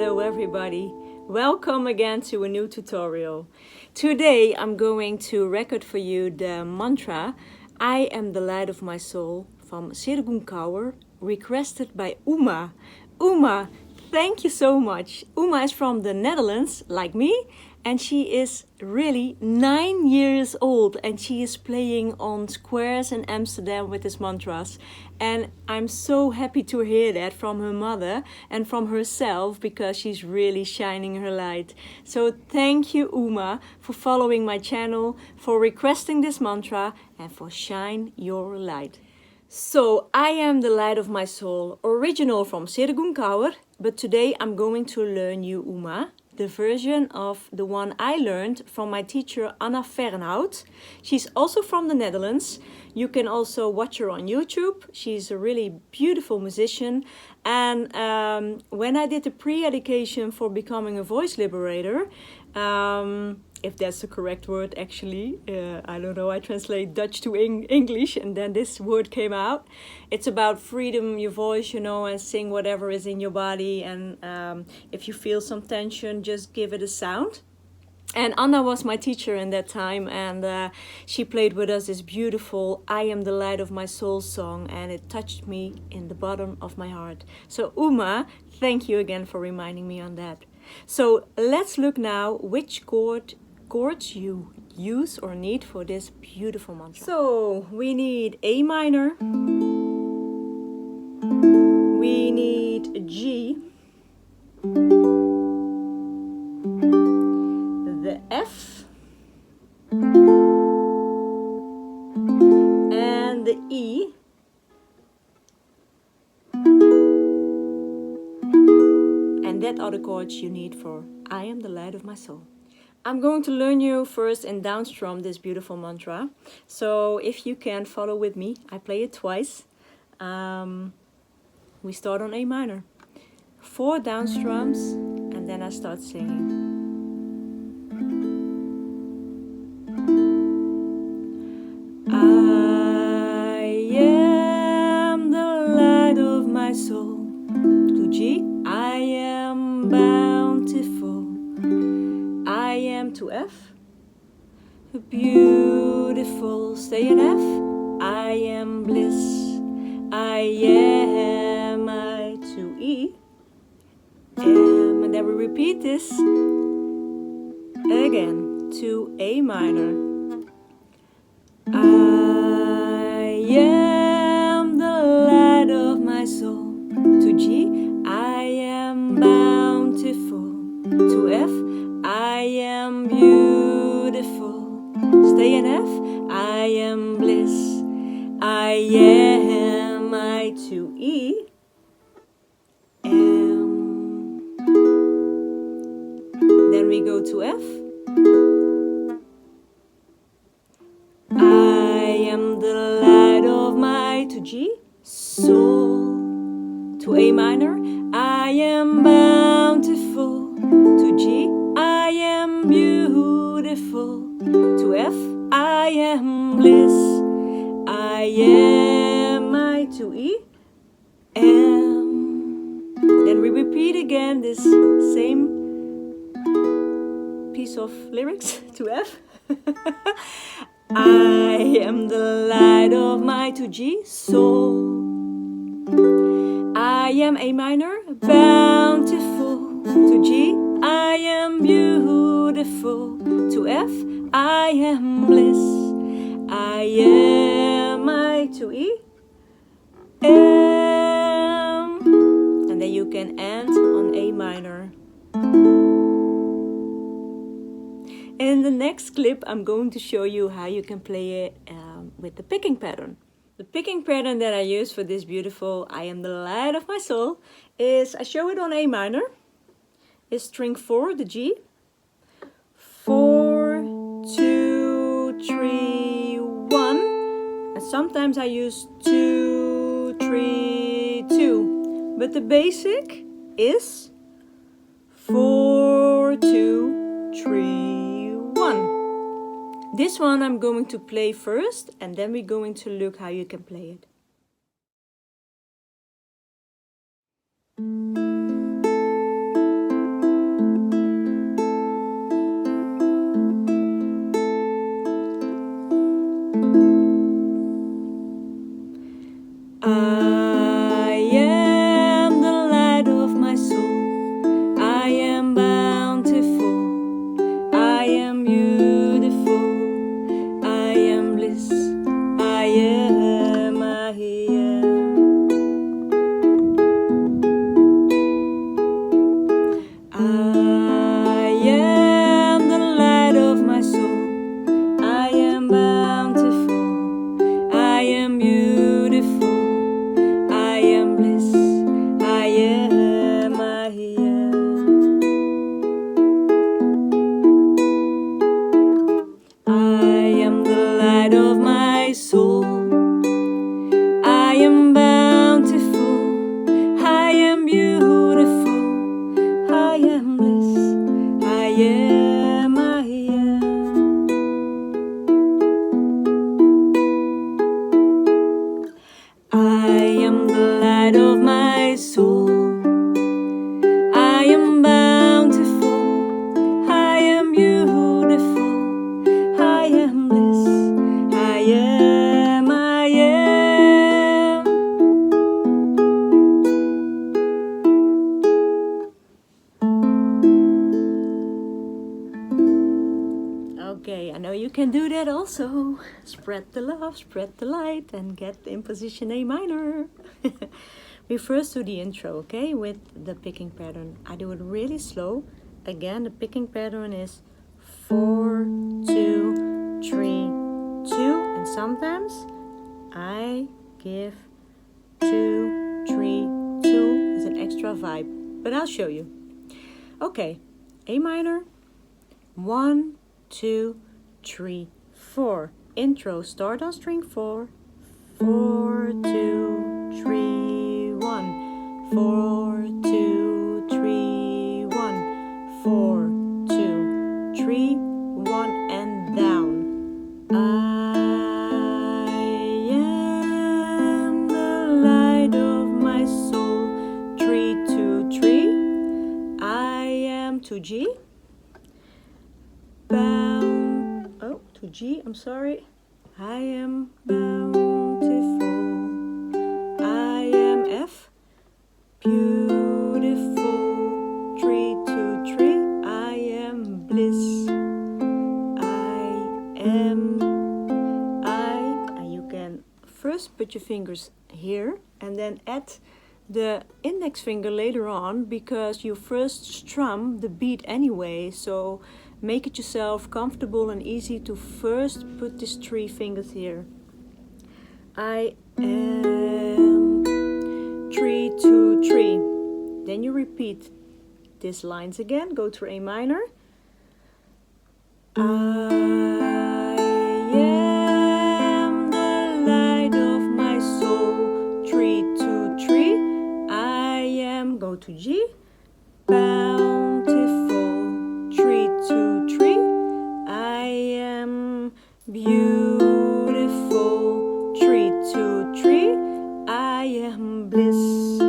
Hello everybody, welcome again to a new tutorial. Today I'm going to record for you the mantra I am the light of my soul from Sirgun Kaur, requested by Uma. Uma, thank you so much. Uma is from the Netherlands, like me, and she is really 9 years old and she is playing on squares in Amsterdam with his mantras. And I'm so happy to hear that from her mother and from herself because she's really shining her light. So thank you, Uma, for following my channel, for requesting this mantra and for shine your light. So I am the light of my soul, original from Sirgun Kaur, but today I'm going to learn you, Uma, the version of the one I learned from my teacher Anna Fernhout. She's also from the Netherlands. You can also watch her on YouTube. She's a really beautiful musician. And when I did the pre-education for becoming a voice liberator, if that's the correct word actually, I don't know, I translate Dutch to English and then this word came out. It's about freedom, your voice, and sing whatever is in your body, and if you feel some tension, just give it a sound. And Anna was my teacher in that time, and she played with us this beautiful I Am the Light of My Soul song, and it touched me in the bottom of my heart. So Uma, thank you again for reminding me on that. So let's look now which chords you use or need for this beautiful mantra. So we need A minor, we need a G, the F, and the E, and that are the chords you need for I Am the Light of My Soul. I'm going to learn you first in down strum this beautiful mantra. So if you can follow with me, I play it twice. We start on A minor. 4 down strums and then I start singing. I am the light of my soul. To G. I am bountiful. I am to F, beautiful, stay in F. I am bliss, I am I to E, M, and then we repeat this again to A minor. I am the light of my soul. To G, I am bountiful. To F, I am beautiful. Stay in F. I am bliss. I am I to E. M. Then we go to F. I am the light of my to G. Soul. To A minor. I am bountiful. To G. I am beautiful. To F, I am bliss. I am I to E, M. Then we repeat again this same piece of lyrics to F. I am the light of my to G, soul. I am A minor, bountiful. To G, I am beautiful. To F, I am bliss. I am I to E, M. And then you can end on A minor. In the next clip, I'm going to show you how you can play it with the picking pattern. The picking pattern that I use for this beautiful I Am the Light of My Soul is, I show it on A minor, is string 4, the G, 4, 2, 3, 1, and sometimes I use 2, 3, 2, but the basic is 4, 2, 3, 1. This one I'm going to play first and then we're going to look how you can play it. soul. I am bountiful, I am beautiful, I am bliss, I am, I am. Okay, I know you can do that also. Spread the love, spread the light, and get in position A minor. We first do the intro, okay, with the picking pattern. I do it really slow. Again, the picking pattern is 4, 2, 3, 2, and sometimes I give 2, 3, 2 as an extra vibe, but I'll show you. Okay, A minor, 1, 2, 3, 4. Intro, start on string 4, 4, 2, 3, 1, 4, 2, 3, 1, 4, 2, 3, 1, and down. I am the light of my soul. 3, 2, 3. I am to G. To G, I'm sorry. I am bountiful. I am F. Beautiful. 3, 2, 3. I am bliss. I am and you can first put your fingers here and then add the index finger later on, because you first strum the beat anyway, so make it yourself comfortable and easy to first put these 3 fingers here. I am 3, 2, 3. Then you repeat these lines again. Go to A minor. I am the light of my soul. 3, 2, 3. I am. Go to G. Bountiful. 3, 2, 3. I am beautiful. 3, 2, 3. I am bliss.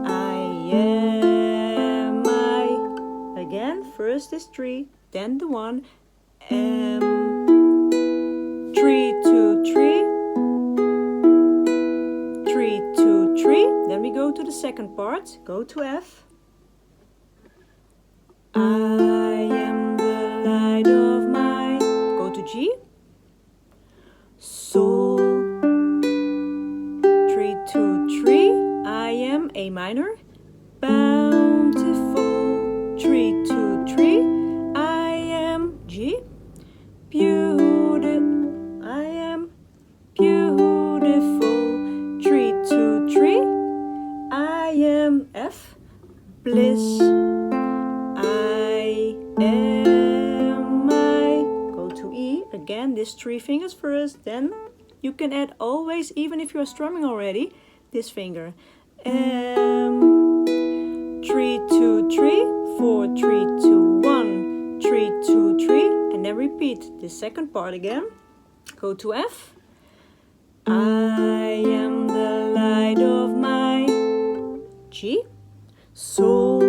I am again, first is 3, then the 1. M. 3, 2, 3. 3, 2, 3. Then we go to the second part. Go to F. I am the light of my. Go to G. Soul. 3, 2, 3. I am A minor. Bountiful. 3, 2, 3. I am G. Beautiful. I am beautiful. 3, 2, 3. I am F. Bliss. Go to E. Again, these 3 fingers first. Then you can add always, even if you are strumming already, this finger. M. 3, 2, 3. 4, 3, 2, 1. 3, 2, 3. And then repeat the second part again. Go to F. I am the light of my G. Soul.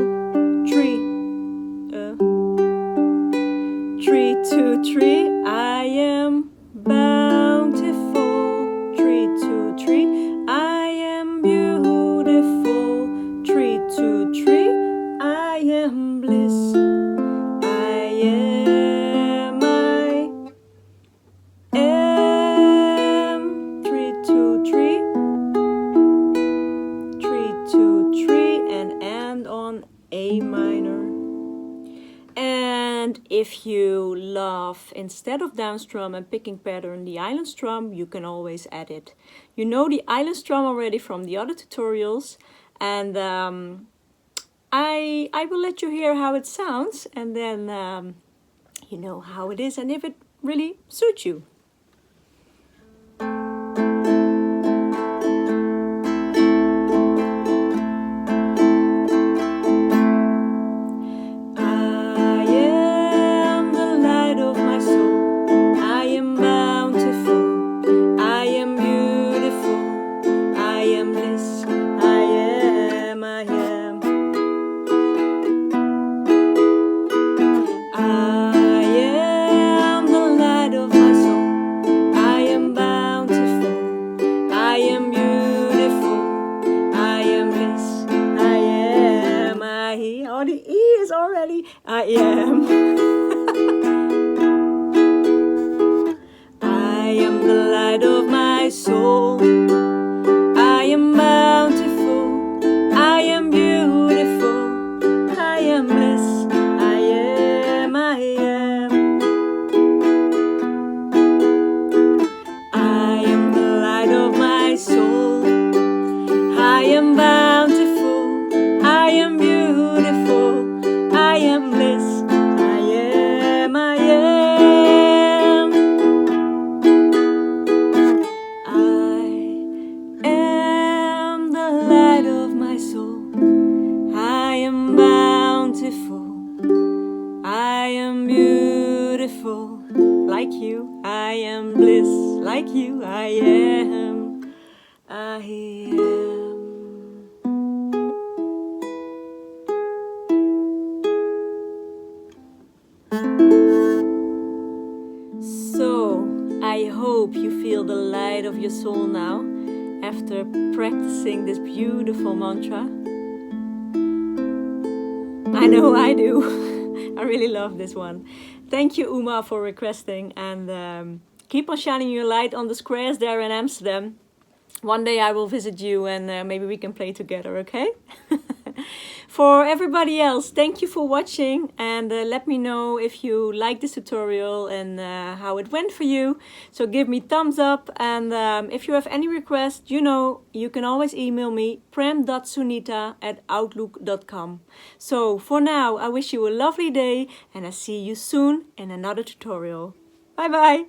3, 2, 3. I am bountiful. 3, 2, 3. I am beautiful. 3, 2, 3. I am bliss. I am 3, 2, 3. 3, 2, 3, and end on A minor. And if you love, instead of down strum and picking pattern, the island strum, you can always add it. You know the island strum already from the other tutorials, and I will let you hear how it sounds, and then you know how it is and if it really suits you. I am I am. I am the light of my soul. I am bountiful. I am beautiful. I am bliss. I am, I am. I am the light of my soul. I am bountiful. I am beautiful. I am bliss. I am, I am. I am the light of my soul. I am bountiful. I am beautiful. Like you, I am bliss. Like you, I am. I am. So, I hope you feel the light of your soul now after practicing this beautiful mantra. I know I do. I really love this one. Thank you, Uma, for requesting, and keep on shining your light on the squares there in Amsterdam. One day I will visit you and maybe we can play together, okay? For everybody else, thank you for watching, and let me know if you like this tutorial and how it went for you. So give me thumbs up, and if you have any requests, you know, you can always email me prem.sunita@outlook.com. So for now, I wish you a lovely day and I see you soon in another tutorial. Bye bye!